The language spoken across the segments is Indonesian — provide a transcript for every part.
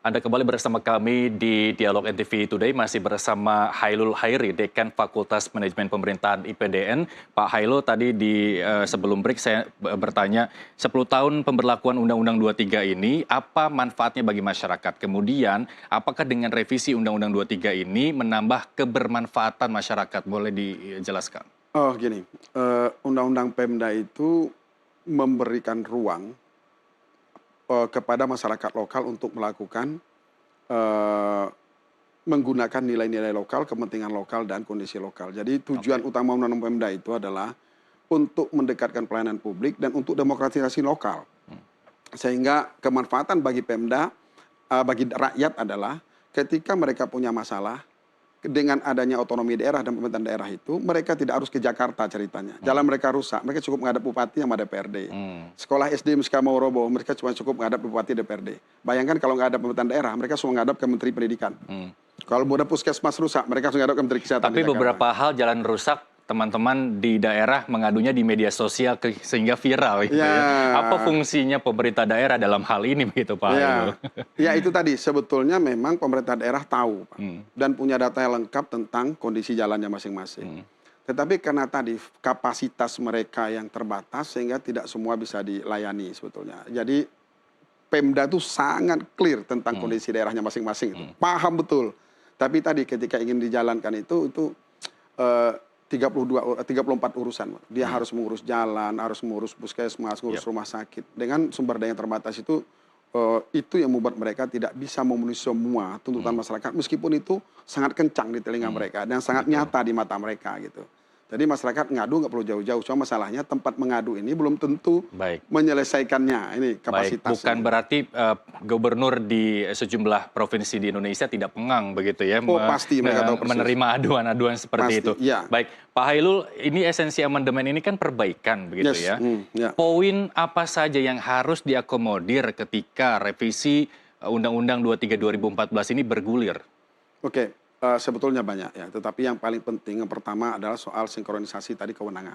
Anda kembali bersama kami di Dialog NTV Today, masih bersama Hailul Khairi, Dekan Fakultas Manajemen Pemerintahan IPDN. Pak Hailul, tadi sebelum break saya bertanya, 10 tahun pemberlakuan Undang-Undang 23 ini, apa manfaatnya bagi masyarakat? Kemudian, apakah dengan revisi Undang-Undang 23 ini menambah kebermanfaatan masyarakat? Boleh dijelaskan? Oh gini, Undang-Undang Pemda itu memberikan ruang kepada masyarakat lokal untuk melakukan menggunakan nilai-nilai lokal, kepentingan lokal, dan kondisi lokal. Jadi tujuan utama Undang-Undang Pemda itu adalah untuk mendekatkan pelayanan publik dan untuk demokratisasi lokal. Sehingga kemanfaatan bagi Pemda, bagi rakyat adalah ketika mereka punya masalah, dengan adanya otonomi daerah dan pemerintahan daerah itu, mereka tidak harus ke Jakarta ceritanya. Jalan mereka rusak, mereka cukup menghadap bupati sama DPRD. Sekolah SD Muska mau roboh, mereka cuma cukup menghadap bupati DPRD. Bayangkan kalau nggak ada pemerintahan daerah, mereka semua menghadap ke Menteri Pendidikan. Kalau mau ada puskesmas rusak, mereka harus menghadap ke Menteri Kesehatan. Tapi beberapa hal jalan rusak, teman-teman di daerah mengadunya di media sosial sehingga viral gitu ya. Apa fungsinya pemerintah daerah dalam hal ini begitu Pak Hailul? Ya itu tadi, sebetulnya memang pemerintah daerah tahu Pak, dan punya data yang lengkap tentang kondisi jalannya masing-masing. Tetapi karena tadi kapasitas mereka yang terbatas sehingga tidak semua bisa dilayani sebetulnya. Jadi Pemda itu sangat clear tentang kondisi daerahnya masing-masing itu. Paham betul. Tapi tadi ketika ingin dijalankan itu 34 urusan. Dia harus mengurus jalan, harus mengurus puskesmas, mengurus rumah sakit. Dengan sumber daya yang terbatas itu yang membuat mereka tidak bisa memenuhi semua tuntutan masyarakat, meskipun itu sangat kencang di telinga mereka dan sangat nyata di mata mereka gitu. Jadi masyarakat ngadu nggak perlu jauh-jauh, cuma masalahnya tempat mengadu ini belum tentu menyelesaikannya, ini kapasitasnya. Bukan berarti gubernur di sejumlah provinsi di Indonesia tidak pengang begitu ya, pasti mereka tahu persis. menerima aduan-aduan seperti itu. Ya. Baik, Pak Hailul, ini esensi amandemen ini kan perbaikan begitu ya. Poin apa saja yang harus diakomodir ketika revisi Undang-Undang 23 2014 ini bergulir? Sebetulnya banyak ya, tetapi yang paling penting yang pertama adalah soal sinkronisasi tadi kewenangan.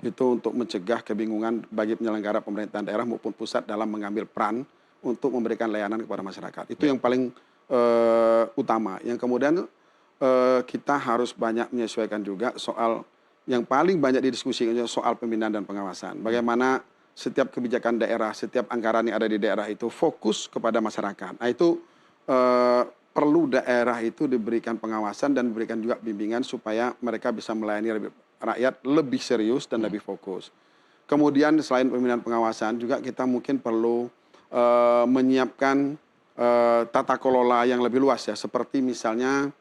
Itu untuk mencegah kebingungan bagi penyelenggara pemerintahan daerah maupun pusat dalam mengambil peran untuk memberikan layanan kepada masyarakat. Itu yang paling utama. Yang kemudian kita harus banyak menyesuaikan juga soal yang paling banyak didiskusikan soal pembinaan dan pengawasan. Bagaimana setiap kebijakan daerah, setiap anggaran yang ada di daerah itu fokus kepada masyarakat. Nah itu perlu daerah itu diberikan pengawasan dan diberikan juga bimbingan supaya mereka bisa melayani rakyat lebih serius dan lebih fokus. Kemudian selain pembinaan pengawasan juga kita mungkin perlu menyiapkan tata kelola yang lebih luas ya, seperti misalnya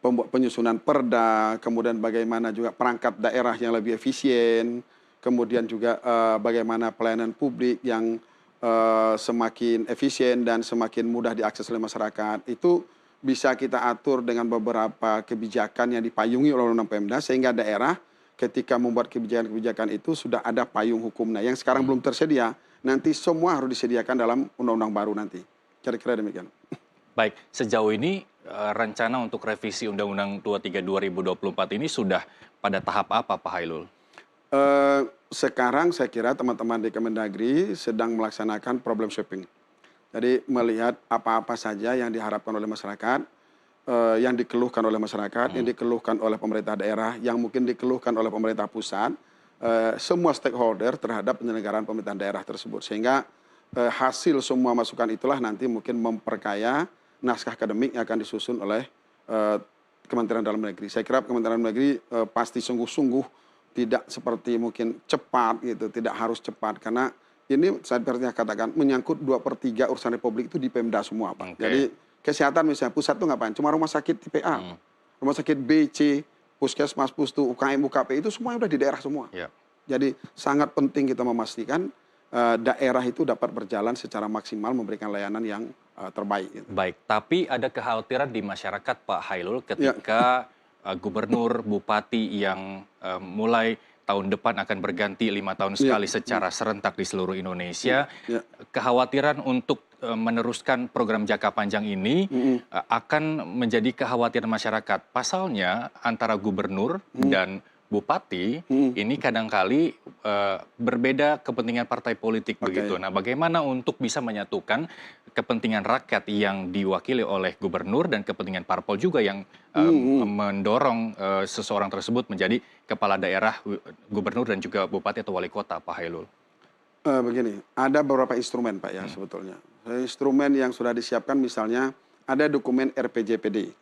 penyusunan perda, kemudian bagaimana juga perangkat daerah yang lebih efisien, kemudian juga bagaimana pelayanan publik yang semakin efisien dan semakin mudah diakses oleh masyarakat. Itu bisa kita atur dengan beberapa kebijakan yang dipayungi oleh Undang-Undang Pemda, sehingga daerah ketika membuat kebijakan-kebijakan itu sudah ada payung hukumnya yang sekarang belum tersedia. Nanti semua harus disediakan dalam undang-undang baru nanti. Kira-kira demikian. Baik, sejauh ini rencana untuk revisi Undang-Undang 23 2024 ini sudah pada tahap apa Pak Hailul? Sekarang saya kira teman-teman di Kemendagri sedang melaksanakan problem shaping. Jadi melihat apa-apa saja yang diharapkan oleh masyarakat, yang dikeluhkan oleh masyarakat, yang dikeluhkan oleh pemerintah daerah, yang mungkin dikeluhkan oleh pemerintah pusat, semua stakeholder terhadap penyelenggaraan pemerintahan daerah tersebut. Sehingga hasil semua masukan itulah nanti mungkin memperkaya naskah akademik yang akan disusun oleh Kementerian Dalam Negeri. Saya kira Kementerian Dalam Negeri pasti sungguh-sungguh tidak seperti mungkin cepat gitu, tidak harus cepat, karena ini saya pernah katakan menyangkut 2/3 urusan Republik itu di Pemda semua Pak. Jadi kesehatan misalnya pusat tuh ngapain? Cuma rumah sakit tipe A, rumah sakit B, C, puskesmas, pustu, UKM, UKP itu semuanya udah di daerah semua. Jadi sangat penting kita memastikan daerah itu dapat berjalan secara maksimal memberikan layanan yang terbaik. Gitu. Baik, tapi ada kekhawatiran di masyarakat Pak Hailul ketika gubernur, bupati yang mulai tahun depan akan berganti 5 tahun sekali secara serentak di seluruh Indonesia. Kekhawatiran untuk meneruskan program jangka panjang ini akan menjadi kekhawatiran masyarakat. Pasalnya antara gubernur dan bupati ini kadangkali berbeda kepentingan partai politik Oke. begitu. Nah, bagaimana untuk bisa menyatukan kepentingan rakyat yang diwakili oleh gubernur dan kepentingan parpol juga yang mendorong seseorang tersebut menjadi kepala daerah, gubernur dan juga bupati atau wali kota, Pak Hailul? Begini, ada beberapa instrumen Pak ya sebetulnya. Instrumen yang sudah disiapkan misalnya ada dokumen RPJPD.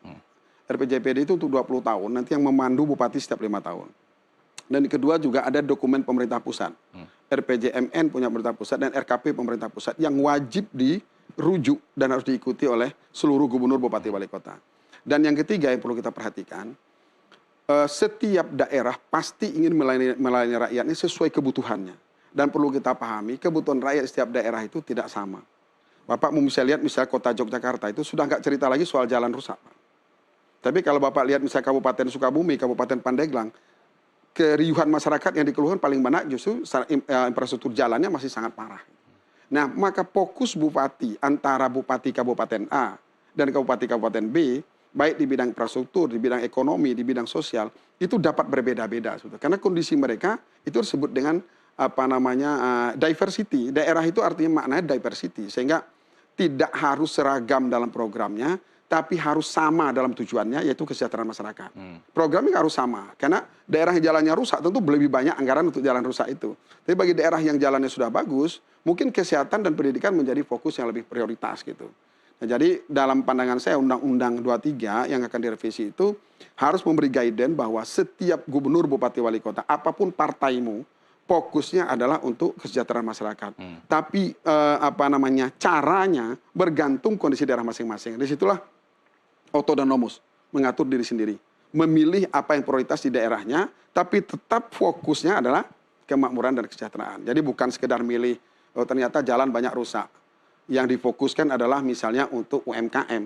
RPJPD itu untuk 20 tahun, nanti yang memandu bupati setiap 5 tahun. Dan kedua juga ada dokumen pemerintah pusat. RPJMN punya pemerintah pusat dan RKP pemerintah pusat yang wajib dirujuk dan harus diikuti oleh seluruh gubernur, bupati, wali kota. Dan yang ketiga yang perlu kita perhatikan, setiap daerah pasti ingin melayani rakyatnya sesuai kebutuhannya. Dan perlu kita pahami, kebutuhan rakyat setiap daerah itu tidak sama. Bapak bisa lihat misalnya kota Yogyakarta itu sudah nggak cerita lagi soal jalan rusak, Pak. Tapi kalau Bapak lihat misalnya Kabupaten Sukabumi, Kabupaten Pandeglang, keriuhan masyarakat yang dikeluhkan paling banyak justru infrastruktur jalannya masih sangat parah. Nah, maka fokus bupati antara bupati Kabupaten A dan Kabupaten B, baik di bidang infrastruktur, di bidang ekonomi, di bidang sosial, itu dapat berbeda-beda. Karena kondisi mereka itu disebut dengan diversity. Daerah itu artinya maknanya diversity, sehingga tidak harus seragam dalam programnya, tapi harus sama dalam tujuannya, yaitu kesejahteraan masyarakat. Programnya harus sama, karena daerah yang jalannya rusak tentu lebih banyak anggaran untuk jalan rusak itu. Tapi bagi daerah yang jalannya sudah bagus, mungkin kesehatan dan pendidikan menjadi fokus yang lebih prioritas gitu. Nah, jadi dalam pandangan saya Undang-Undang 23 yang akan direvisi itu harus memberi guidance bahwa setiap gubernur, bupati, wali kota, apapun partaimu, fokusnya adalah untuk kesejahteraan masyarakat. Tapi caranya bergantung kondisi daerah masing-masing. Disitulah autonomous, mengatur diri sendiri, memilih apa yang prioritas di daerahnya, tapi tetap fokusnya adalah kemakmuran dan kesejahteraan. Jadi bukan sekedar milih, ternyata jalan banyak rusak. Yang difokuskan adalah misalnya untuk UMKM,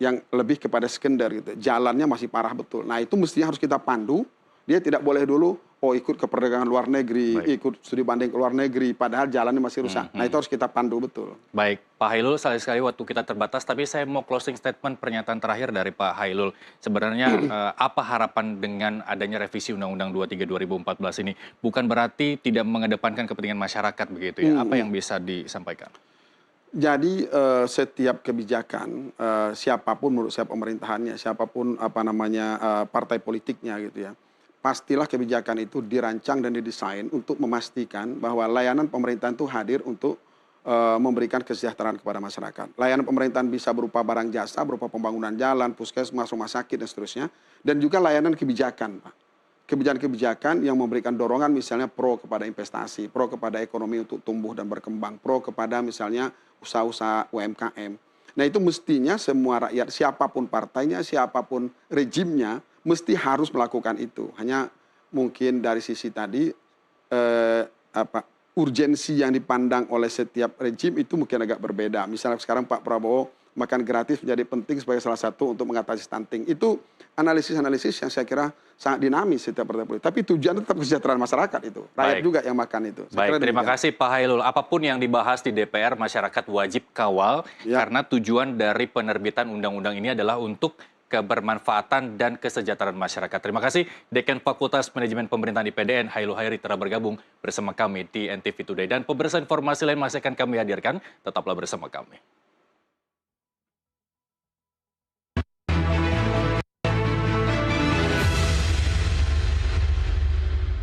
yang lebih kepada sekunder gitu. Jalannya masih parah betul. Nah itu mestinya harus kita pandu, dia tidak boleh dulu, ikut ke perdagangan luar negeri, ikut studi banding ke luar negeri, padahal jalannya masih rusak. Nah itu harus kita pandu betul. Baik, Pak Hailul, sayang sekali waktu kita terbatas, tapi saya mau closing statement pernyataan terakhir dari Pak Hailul. Sebenarnya apa harapan dengan adanya revisi Undang-Undang 23 2014 ini? Bukan berarti tidak mengedepankan kepentingan masyarakat begitu ya? Apa yang bisa disampaikan? Jadi setiap kebijakan, siapapun menurut saya pemerintahannya, siapapun partai politiknya gitu ya, pastilah kebijakan itu dirancang dan didesain untuk memastikan bahwa layanan pemerintahan itu hadir untuk memberikan kesejahteraan kepada masyarakat. Layanan pemerintahan bisa berupa barang jasa, berupa pembangunan jalan, puskesmas, rumah sakit, dan seterusnya. Dan juga layanan kebijakan, Pak. Kebijakan-kebijakan yang memberikan dorongan misalnya pro kepada investasi, pro kepada ekonomi untuk tumbuh dan berkembang, pro kepada misalnya usaha-usaha UMKM. Nah itu mestinya semua rakyat, siapapun partainya, siapapun rejimnya, mesti harus melakukan itu. Hanya mungkin dari sisi tadi urgensi yang dipandang oleh setiap rejim itu mungkin agak berbeda. Misalnya sekarang Pak Prabowo makan gratis menjadi penting sebagai salah satu untuk mengatasi stunting. Itu analisis-analisis yang saya kira sangat dinamis setiap partai politik. Tapi tujuan tetap kesejahteraan masyarakat itu. Rakyat juga yang makan itu. Baik, terima kasih Pak Hailul. Apapun yang dibahas di DPR, masyarakat wajib kawal karena tujuan dari penerbitan undang-undang ini adalah untuk kebermanfaatan dan kesejahteraan masyarakat. Terima kasih Dekan Fakultas Manajemen Pemerintahan IPDN Hailul Hairi telah bergabung bersama kami di NTV Today. Dan pemirsa informasi lain masih akan kami hadirkan. Tetaplah bersama kami.